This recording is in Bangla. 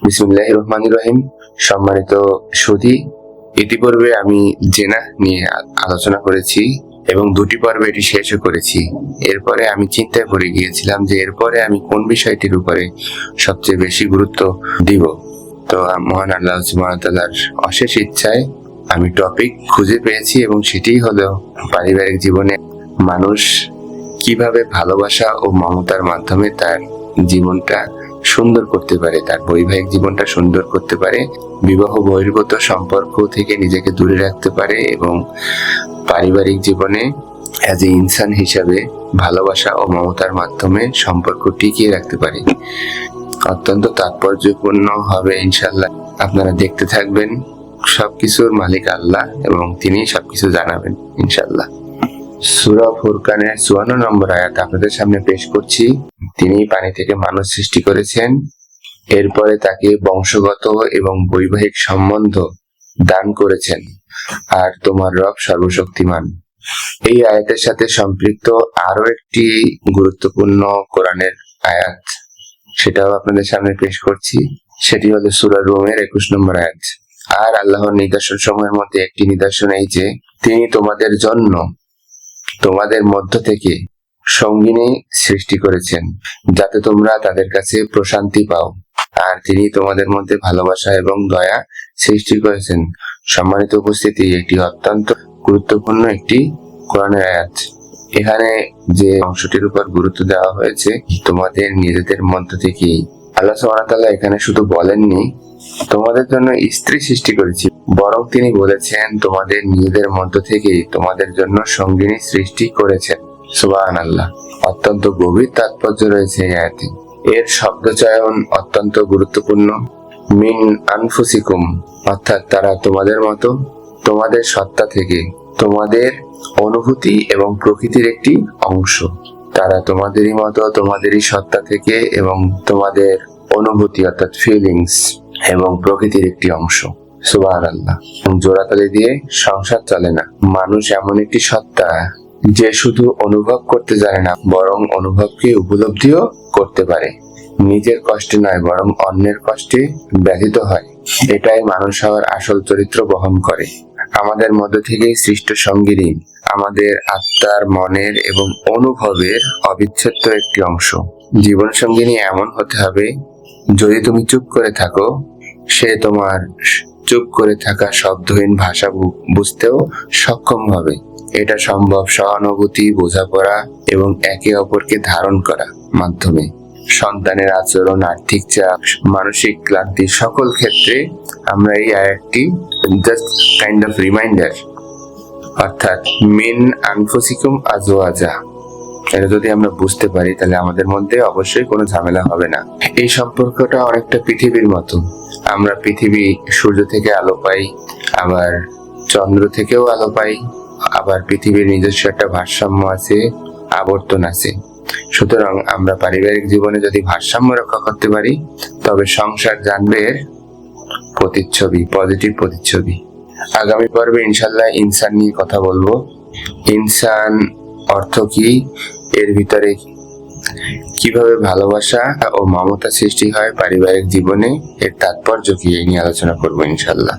বিসমিল্লাহির রহমানির রহিম। সম্মানিত সুধী, ইতিপূর্বে আমি জেনা নিয়ে আলোচনা করেছি এবং 2টি পর্বে এটি শেষও করেছি। এরপরে আমি চিন্তায় পড়ে গিয়েছিলাম যে এরপরে আমি কোন বিষয়টির উপরে সবচেয়ে বেশি গুরুত্ব দিব। তো মহান আল্লাহ সুবহানাহু ওয়া তাআলার অশেষ ইচ্ছায় আমি টপিক খুঁজে পেয়েছি এবং সেটিই হলো পারিবারিক জীবনে মানুষ কিভাবে ভালোবাসা ও মমতার মাধ্যমে তার জীবনটা সুন্দর করতে পারে, তার বৈবাহিক জীবনটা সুন্দর করতে পারে, বিবাহ বহির্গত সম্পর্ক থেকে নিজেকে দূরে রাখতে পারে এবং পারিবারিক জীবনে অ্যাজ এ ইনসান হিসাবে ভালোবাসা ও মমতার মাধ্যমে সম্পর্ক টিকিয়ে রাখতে পারে। অত্যন্ত তাৎপর্যপূর্ণ হবে ইনশাআল্লাহ। আপনারা দেখতে থাকবেন। সবকিছুর মালিক আল্লাহ এবং তিনি সবকিছু জানাবেন ইনশাআল্লাহ। সূরা ফুরকানের 54 নম্বর আয়াত আপনাদের সামনে পেশ করছি। তিনি পানি থেকে মানুষ সৃষ্টি করেছেন, এরপরে তাকে বংশগত এবং বৈবাহিক সম্বন্ধ দান করেছেন, আর তোমার রব সর্বশক্তিমান। এই আয়াতের সাথে সম্পৃক্ত আরো একটি গুরুত্বপূর্ণ কোরআনের আয়াত, সেটাও আপনাদের সামনে পেশ করছি। সেটি হলো সূরা রুমের 21 নম্বর আয়াত। আর আল্লাহর নিদর্শন সমূহের মধ্যে একটি নিদর্শন এই যে তিনি তোমাদের জন্য তোমাদের মধ্য থেকে সঙ্গিনী সৃষ্টি করেছেন, যাতে তোমরা তাদের কাছে প্রশান্তি পাও, আর তিনি তোমাদের মধ্যে ভালোবাসা এবং দয়া সৃষ্টি করেছেন। সম্মানিত উপস্থিতি, এটি অত্যন্ত গুরুত্বপূর্ণ একটি কোরআনের আয়াত। এখানে যে অংশটির উপর গুরুত্ব দেওয়া হয়েছে, তোমাদের নিজেদের মধ্য থেকেই। আল্লাহ সুবহানাহু ওয়া তাআলা এখানে শুধু বলেননি তোমাদের জন্য স্ত্রী সৃষ্টি করেছি, বরং তিনি বলেছেন তোমাদের নিজেদের মধ্য থেকেই তোমাদের জন্য সঙ্গিনী সৃষ্টি করেছেন। সুবহানাল্লাহ। অত্যন্ত গভীর তাৎপর্য রয়েছে এই আয়াতে। এর শব্দচয়ন অত্যন্ত গুরুত্বপূর্ণ। মিন আনফুসিকুম, অর্থাৎ তারা তোমাদের মতো, তোমাদের সত্তা থেকে, তোমাদের অনুভূতি এবং প্রকৃতির একটি অংশ। তারা তোমাদেরই মতো, তোমাদেরই সত্তা থেকে এবং তোমাদের অনুভূতি অর্থাৎ ফিলিংস এবং প্রকৃতির একটি অংশ। সুবহানাল্লাহ। জোড়াতালি দিয়ে সংসার চলে না। মানুষ এমন একটি সত্তা যে শুধু অনুভব করতে জানে না, বরং অনুভবকে উপলব্ধিও করতে পারে। নিজের কষ্টে নয়, বরং অন্যের কষ্টে ব্যথিত হয়। এটাই মানুষ হওয়ার আসল চরিত্র বহন করে। আমাদের মধ্য থেকেই সৃষ্ট সঙ্গিনী আমাদের আত্মার, মনের এবং অনুভবের অবিচ্ছেদ্য একটি অংশ। জীবন সঙ্গিনী এমন হতে হবে, যদি তুমি চুপ করে থাকো, সে তোমার চুপ করে থাকা শব্দহীন ভাষা বুঝতেও সক্ষম হবে। এটা সম্ভব সহানুভূতি, বোঝাপড়া এবং একে অপরকে ধারণ করা মাধ্যমে। সন্তানের আচরণ, আর্থিক চাপ, মানসিক ক্লান্তি, সকল ক্ষেত্রে আমরা এই আয়াতটি জাস্ট কাইন্ড অফ রিমাইন্ডার, অর্থাৎ মিন আনফুসিকুম আজওয়াজা, এটা যদি আমরা বুঝতে পারি তাহলে আমাদের মধ্যে অবশ্যই কোনো ঝামেলা হবে না। এই সম্পর্কটা অনেকটা পৃথিবীর মতো। আমরা পৃথিবী সূর্য থেকে আলো পাই, আবার চন্দ্র থেকেও আলো পাই, আবার পৃথিবীর নিজস্ব একটা ভারসাম্য আছে, আবর্তন আছে। সুতরাং আমরা পারিবারিক জীবনে যদি ভারসাম্য রক্ষা করতে পারি, তবে সংসার জানবে প্রতিচ্ছবি, পজিটিভ প্রতিচ্ছবি। আগামী পর্বে ইনশাল্লাহ ইনসান নিয়ে কথা বলবো। ইনসান অর্থ কি, এর ভিতরে কিভাবে ভালোবাসা ও মমতা সৃষ্টি হয় পারিবারিক জীবনে, এর তাৎপর্য কি, এই নিয়ে আলোচনা করবো ইনশাল্লাহ।